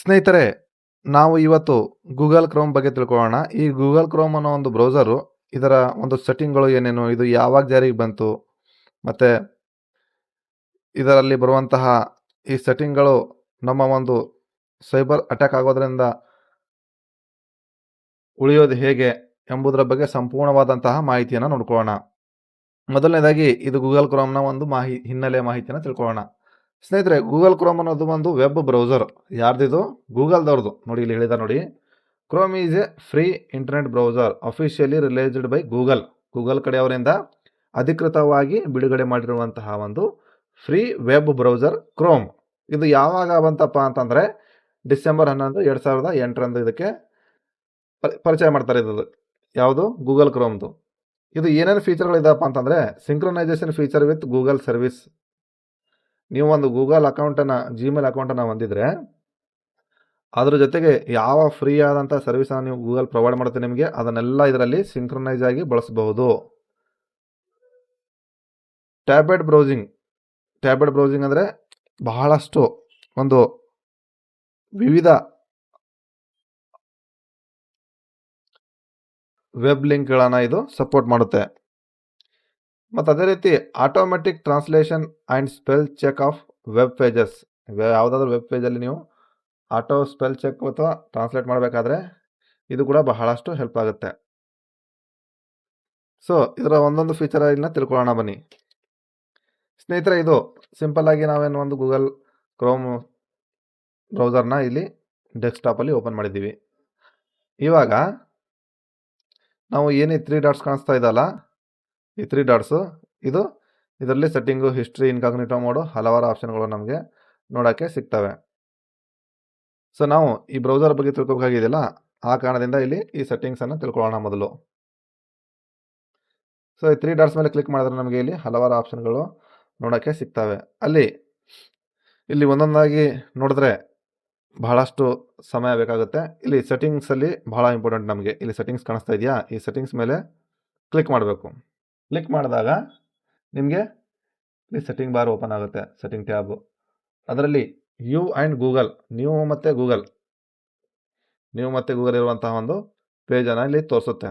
ಸ್ನೇಹಿತರೆ, ನಾವು ಇವತ್ತು ಗೂಗಲ್ ಕ್ರೋಮ್ ಬಗ್ಗೆ ತಿಳ್ಕೊಳ್ಳೋಣ. ಈ ಗೂಗಲ್ ಕ್ರೋಮ್ ಅನ್ನೋ ಒಂದು ಬ್ರೌಸರು, ಇದರ ಒಂದು ಸೆಟ್ಟಿಂಗ್‌ಗಳು ಏನೇನು? ಇದು ಯಾವಾಗ ಜಾರಿಗೆ ಬಂತು? ಮತ್ತೆ ಇದರಲ್ಲಿ ಬರುವಂತಹ ಈ ಸೆಟ್ಟಿಂಗ್‌ಗಳು ನಮ್ಮ ಒಂದು ಸೈಬರ್ ಅಟ್ಯಾಕ್ ಆಗೋದ್ರಿಂದ ಉಳಿಯೋದು ಹೇಗೆ? ಎಂಬುದರ ಬಗ್ಗೆ ಸಂಪೂರ್ಣವಾದಂತಹ ಮಾಹಿತಿಯನ್ನು ನೋಡ್ಕೊಳ್ಳೋಣ. ಮೊದಲನೇದಾಗಿ ಇದು ಗೂಗಲ್ ಕ್ರೋಮ್‌ನ ಒಂದು ಹಿನ್ನೆಲೆ ಮಾಹಿತಿಯನ್ನು ತಿಳ್ಕೊಳ್ಳೋಣ. ಸ್ನೇಹಿತರೆ, ಗೂಗಲ್ ಕ್ರೋಮ್ ಅನ್ನೋದು ಒಂದು ವೆಬ್ ಬ್ರೌಸರ್. ಯಾರ್ದಿದು? ಗೂಗಲ್‌ದವ್ರದು. ನೋಡಿ ಇಲ್ಲಿ ಹೇಳಿದ್ದಾರೆ ನೋಡಿ. Chrome is a free internet browser officially released by Google. Google ಕಡೆಯವರಿಂದ ಅಧಿಕೃತವಾಗಿ ಬಿಡುಗಡೆ ಮಾಡಿರುವಂತಹ ಒಂದು ಫ್ರೀ ವೆಬ್ ಬ್ರೌಸರ್ ಕ್ರೋಮ್. ಇದು ಯಾವಾಗ ಬಂತಪ್ಪ ಅಂತಂದರೆ ಡಿಸೆಂಬರ್ 11, 2008 ಇದಕ್ಕೆ ಪರಿಚಯ ಮಾಡ್ತಾರೆ. ಇದು ಯಾವುದು? ಗೂಗಲ್ ಕ್ರೋಮ್ದು. ಇದು ಏನೇನು ಫೀಚರ್ಗಳಿದೆಯಪ್ಪ ಅಂತಂದರೆ synchronisation feature with Google service. ನೀವು ಒಂದು ಗೂಗಲ್ ಅಕೌಂಟನ್ನು, ಜಿಮೇಲ್ ಅಕೌಂಟನ್ನು ಹೊಂದಿದ್ರೆ ಅದ್ರ ಜೊತೆಗೆ ಯಾವ ಫ್ರೀ ಆದಂಥ ಸರ್ವಿಸನ್ನು ನೀವು ಗೂಗಲ್ ಪ್ರೊವೈಡ್ ಮಾಡುತ್ತೆ ನಿಮಗೆ, ಅದನ್ನೆಲ್ಲ ಇದರಲ್ಲಿ ಸಿಂಕ್ರನೈಸ್ ಆಗಿ ಬಳಸಬಹುದು. ಟ್ಯಾಬ್ಲೆಟ್ ಬ್ರೌಸಿಂಗ್ ಅಂದರೆ ಬಹಳಷ್ಟು ಒಂದು ವಿವಿಧ ವೆಬ್ ಲಿಂಕ್ಗಳನ್ನು ಇದು ಸಪೋರ್ಟ್ ಮಾಡುತ್ತೆ. ಮತ್ತು ಅದೇ ರೀತಿ automatic translation and spell check of web pages. ಯಾವುದಾದ್ರೂ ವೆಬ್ ಪೇಜಲ್ಲಿ ನೀವು ಆಟೋ ಸ್ಪೆಲ್ ಚೆಕ್ ಅಥವಾ ಟ್ರಾನ್ಸ್ಲೇಟ್ ಮಾಡಬೇಕಾದ್ರೆ ಇದು ಕೂಡ ಬಹಳಷ್ಟು ಹೆಲ್ಪ್ ಆಗುತ್ತೆ. ಸೊ ಇದರ ಒಂದೊಂದು ಫೀಚರ್ ಇನ್ನು ತಿಳ್ಕೊಳ್ಳೋಣ ಬನ್ನಿ. ಸ್ನೇಹಿತರೆ, ಇದು ಸಿಂಪಲ್ ಆಗಿ ನಾವೇನು ಒಂದು ಗೂಗಲ್ ಕ್ರೋಮ್ ಬ್ರೌಸರ್ನ ಇಲ್ಲಿ ಡೆಸ್ಕ್ಟಾಪಲ್ಲಿ ಓಪನ್ ಮಾಡಿದ್ದೀವಿ. ಇವಾಗ ನಾವು ಏನು 3 ಡಾಟ್ಸ್ ಕಾಣಿಸ್ತಾ ಇದಲ್ಲ, ಈ 3 ಡಾಟ್ಸು ಇದು ಇದರಲ್ಲಿ ಸೆಟ್ಟಿಂಗು, ಹಿಸ್ಟ್ರಿ, ಇನ್ಕಾಗ್ನಿಟೋ ಮೋಡು, ಹಲವಾರು ಆಪ್ಷನ್ಗಳು ನಮಗೆ ನೋಡೋಕ್ಕೆ ಸಿಗ್ತವೆ. ಸೊ ನಾವು ಈ ಬ್ರೌಸರ್ ಬಗ್ಗೆ ತಿಳ್ಕೊಬೇಕಾಗಿದೆಯಲ್ಲ, ಆ ಕಾರಣದಿಂದ ಇಲ್ಲಿ ಈ ಸೆಟ್ಟಿಂಗ್ಸನ್ನು ತಿಳ್ಕೊಳ್ಳೋಣ ಮೊದಲು. ಸೊ ಈ 3 ಡಾಟ್ಸ್ ಮೇಲೆ ಕ್ಲಿಕ್ ಮಾಡಿದ್ರೆ ನಮಗೆ ಇಲ್ಲಿ ಹಲವಾರು ಆಪ್ಷನ್ಗಳು ನೋಡೋಕ್ಕೆ ಸಿಗ್ತವೆ. ಇಲ್ಲಿ ಒಂದೊಂದಾಗಿ ನೋಡಿದ್ರೆ ಬಹಳಷ್ಟು ಸಮಯ ಬೇಕಾಗುತ್ತೆ. ಇಲ್ಲಿ ಸೆಟ್ಟಿಂಗ್ಸಲ್ಲಿ ಬಹಳ ಇಂಪಾರ್ಟೆಂಟ್ ನಮಗೆ. ಇಲ್ಲಿ ಸೆಟ್ಟಿಂಗ್ಸ್ ಕಾಣಿಸ್ತಾ ಇದೆಯಾ? ಈ ಸೆಟ್ಟಿಂಗ್ಸ್ ಮೇಲೆ ಕ್ಲಿಕ್ ಮಾಡಬೇಕು. ಕ್ಲಿಕ್ ಮಾಡಿದಾಗ ನಿಮಗೆ ಇಲ್ಲಿ ಸೆಟ್ಟಿಂಗ್ ಬಾರ್ ಓಪನ್ ಆಗುತ್ತೆ, ಸೆಟ್ಟಿಂಗ್ ಟ್ಯಾಬು. ಅದರಲ್ಲಿ ಯು ಆ್ಯಂಡ್ ಗೂಗಲ್, ನೀವು ಮತ್ತು ಗೂಗಲ್ ಇರುವಂತಹ ಒಂದು ಪೇಜನ್ನು ಇಲ್ಲಿ ತೋರಿಸುತ್ತೆ.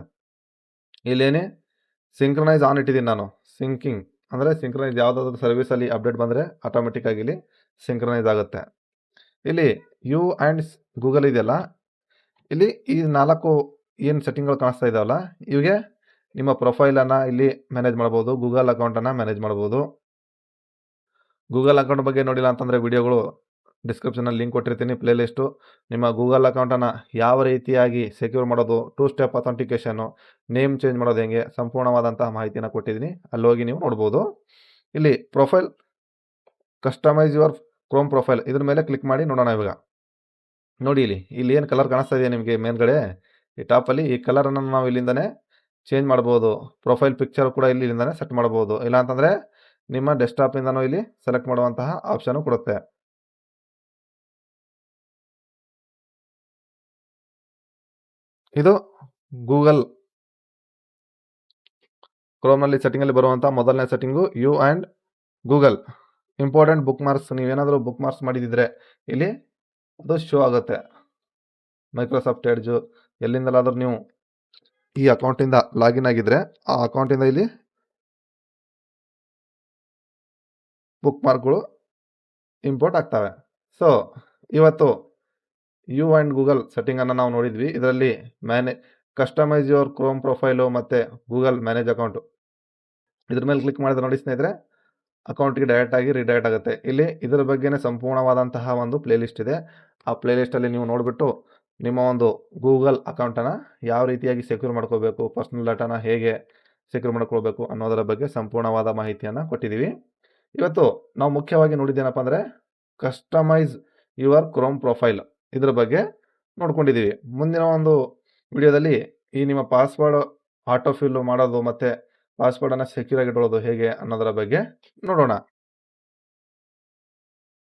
ಇಲ್ಲೇನೇ ಸಿಂಕ್ರನೈಸ್ ಆನ್ ಇಟ್ಟಿದ್ದೀನಿ ನಾನು. ಸಿಂಕ್ರನೈಸ್ ಯಾವುದಾದ್ರೂ ಸರ್ವಿಸಲ್ಲಿ ಅಪ್ಡೇಟ್ ಬಂದರೆ ಆಟೋಮೆಟಿಕ್ ಆಗಿ ಇಲ್ಲಿ ಸಿಂಕ್ರನೈಸ್ ಆಗುತ್ತೆ. ಇಲ್ಲಿ ಯು ಆ್ಯಂಡ್ ಗೂಗಲ್ ಇದೆಯಲ್ಲ, ಇಲ್ಲಿ ಈ 4 ಏನು ಸೆಟ್ಟಿಂಗ್ಗಳು ಕಾಣಿಸ್ತಾ ಇದ್ದಾವಲ್ಲ, ಇವಿಗೆ ನಿಮ್ಮ ಪ್ರೊಫೈಲನ್ನು ಇಲ್ಲಿ ಮ್ಯಾನೇಜ್ ಮಾಡ್ಬೋದು, ಗೂಗಲ್ ಅಕೌಂಟನ್ನು ಮ್ಯಾನೇಜ್ ಮಾಡ್ಬೋದು. ಗೂಗಲ್ ಅಕೌಂಟ್ ಬಗ್ಗೆ ನೋಡಿಲ್ಲ ಅಂತಂದರೆ ವಿಡಿಯೋಗಳು ಡಿಸ್ಕ್ರಿಪ್ಷನಲ್ಲಿ ಲಿಂಕ್ ಕೊಟ್ಟಿರ್ತೀನಿ, ಪ್ಲೇಲಿಸ್ಟು. ನಿಮ್ಮ ಗೂಗಲ್ ಅಕೌಂಟನ್ನು ಯಾವ ರೀತಿಯಾಗಿ ಸೆಕ್ಯೂರ್ ಮಾಡೋದು, 2 ಸ್ಟೆಪ್ ಅಥೆಂಟಿಕೇಷನು, ನೇಮ್ ಚೇಂಜ್ ಮಾಡೋದು ಹೆಂಗೆ, ಸಂಪೂರ್ಣವಾದಂತಹ ಮಾಹಿತಿಯನ್ನು ಕೊಟ್ಟಿದ್ದೀನಿ. ಅಲ್ಲಿ ಹೋಗಿ ನೀವು ನೋಡ್ಬೋದು. ಇಲ್ಲಿ profile, customise your Chrome profile, ಇದ್ರ ಮೇಲೆ ಕ್ಲಿಕ್ ಮಾಡಿ ನೋಡೋಣ. ಇವಾಗ ನೋಡಿ, ಇಲ್ಲಿ ಏನು ಕಲರ್ ಕಾಣಿಸ್ತಾ ಇದೆಯಾ ನಿಮಗೆ ಮೇಲ್ಗಡೆ ಈ ಟಾಪಲ್ಲಿ? ಈ ಕಲರನ್ನು ನಾವು ಇಲ್ಲಿಂದನೇ ಚೇಂಜ್ ಮಾಡ್ಬೋದು. ಪ್ರೊಫೈಲ್ ಪಿಕ್ಚರ್ ಕೂಡ ಇಲ್ಲಿಂದನೇ ಸೆಟ್ ಮಾಡ್ಬೋದು. ಇಲ್ಲ ಅಂತಂದರೆ ನಿಮ್ಮ ಡೆಸ್ಕ್ಟಾಪಿಂದನೂ ಇಲ್ಲಿ ಸೆಲೆಕ್ಟ್ ಮಾಡುವಂತಹ ಆಪ್ಷನು ಕೊಡುತ್ತೆ. ಇದು ಗೂಗಲ್ ಕ್ರೋಮ್ನಲ್ಲಿ ಸೆಟ್ಟಿಂಗಲ್ಲಿ ಬರುವಂಥ ಮೊದಲನೇ setting, you and Google. Important bookmarks, ನೀವೇನಾದರೂ ಬುಕ್ ಮಾರ್ಕ್ಸ್ ಮಾಡಿದ್ದರೆ ಇಲ್ಲಿ ಅದು ಶೋ ಆಗುತ್ತೆ. ಮೈಕ್ರೋಸಾಫ್ಟ್ ಎಡ್ಜು, ಎಲ್ಲಿಂದಲಾದರೂ ನೀವು ಈ ಅಕೌಂಟಿಂದ ಲಾಗಿನ್ ಆಗಿದ್ದರೆ ಆ ಅಕೌಂಟಿಂದ ಇಲ್ಲಿ ಬುಕ್ ಮಾರ್ಕ್ಗಳು ಇಂಪೋರ್ಟ್ ಆಗ್ತವೆ. ಸೊ ಇವತ್ತು ಯು ಆ್ಯಂಡ್ ಗೂಗಲ್ ಸೆಟ್ಟಿಂಗನ್ನು ನಾವು ನೋಡಿದ್ವಿ. ಇದರಲ್ಲಿ ಕಸ್ಟಮೈಸ್ ಯುವರ್ ಕ್ರೋಮ್ ಪ್ರೊಫೈಲು ಮತ್ತು ಗೂಗಲ್ ಮ್ಯಾನೇಜ್ ಅಕೌಂಟು, ಇದ್ರ ಮೇಲೆ ಕ್ಲಿಕ್ ಮಾಡಿದ್ರೆ ನೋಡಿ ಸ್ನೇಹಿತರೆ, ಅಕೌಂಟ್ಗೆ ಡೈರೆಕ್ಟಾಗಿ ರಿಡೈರೆಕ್ಟ್ ಆಗುತ್ತೆ. ಇಲ್ಲಿ ಇದರ ಬಗ್ಗೆನೇ ಸಂಪೂರ್ಣವಾದಂತಹ ಒಂದು ಪ್ಲೇಲಿಸ್ಟ್ ಇದೆ. ಆ ಪ್ಲೇಲಿಸ್ಟಲ್ಲಿ ನೀವು ನೋಡಿಬಿಟ್ಟು ನಿಮ್ಮ ಒಂದು ಗೂಗಲ್ ಅಕೌಂಟನ್ನು ಯಾವ ರೀತಿಯಾಗಿ ಸೆಕ್ಯೂರ್ ಮಾಡ್ಕೋಬೇಕು, ಪರ್ಸ್ನಲ್ ಡಾಟಾನ ಹೇಗೆ ಸೆಕ್ಯೂರ್ ಮಾಡ್ಕೊಳ್ಬೇಕು ಅನ್ನೋದರ ಬಗ್ಗೆ ಸಂಪೂರ್ಣವಾದ ಮಾಹಿತಿಯನ್ನು ಕೊಟ್ಟಿದ್ದೀವಿ. ಇವತ್ತು ನಾವು ಮುಖ್ಯವಾಗಿ ನೋಡಿದ್ದೇನಪ್ಪ ಅಂದರೆ ಕಸ್ಟಮೈಸ್ ಯುವರ್ ಕ್ರೋಮ್ ಪ್ರೊಫೈಲ್, ಇದ್ರ ಬಗ್ಗೆ ನೋಡ್ಕೊಂಡಿದ್ದೀವಿ. ಮುಂದಿನ ಒಂದು ವಿಡಿಯೋದಲ್ಲಿ ಈ ನಿಮ್ಮ ಪಾಸ್ವರ್ಡ್ ಆಟೋಫಿಲ್ ಮಾಡೋದು ಮತ್ತು ಪಾಸ್ವರ್ಡನ್ನು ಸೆಕ್ಯೂರ್ ಆಗಿ ಇಟ್ಕೊಳ್ಳೋದು ಹೇಗೆ ಅನ್ನೋದರ ಬಗ್ಗೆ ನೋಡೋಣ.